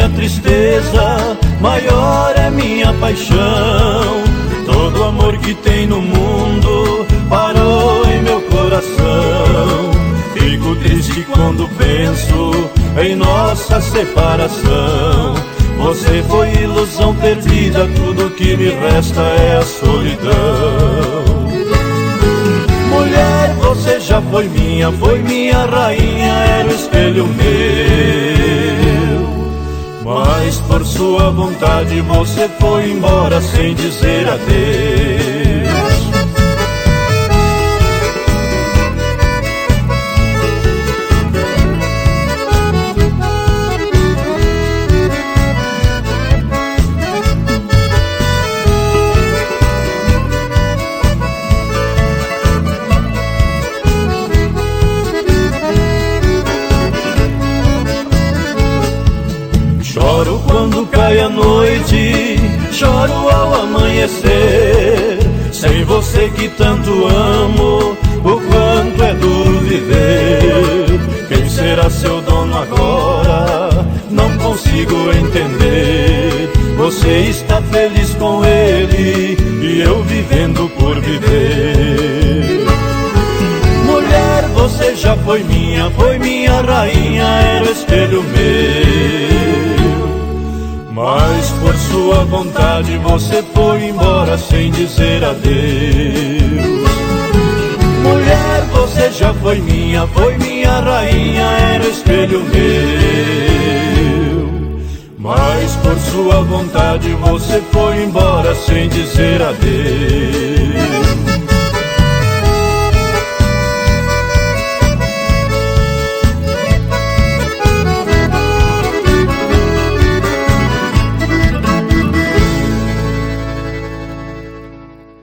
minha tristeza, maior é minha paixão. Todo amor que tem no mundo parou em meu coração. Fico triste quando penso em nossa separação. Você foi ilusão perdida, tudo que me resta é a solidão. Mulher, você já foi minha rainha, era o espelho meu. Mas por sua vontade você foi embora sem dizer adeus. Choro quando cai a noite, choro ao amanhecer. Sem você que tanto amo, o quanto é duro viver. Quem será seu dono agora? Não consigo entender. Você está feliz com ele e eu vivendo por viver. Mulher, você já foi minha rainha, era o espelho meu. Mas por sua vontade você foi embora sem dizer adeus. Mulher, você já foi minha rainha, era o espelho meu. Mas por sua vontade você foi embora sem dizer adeus.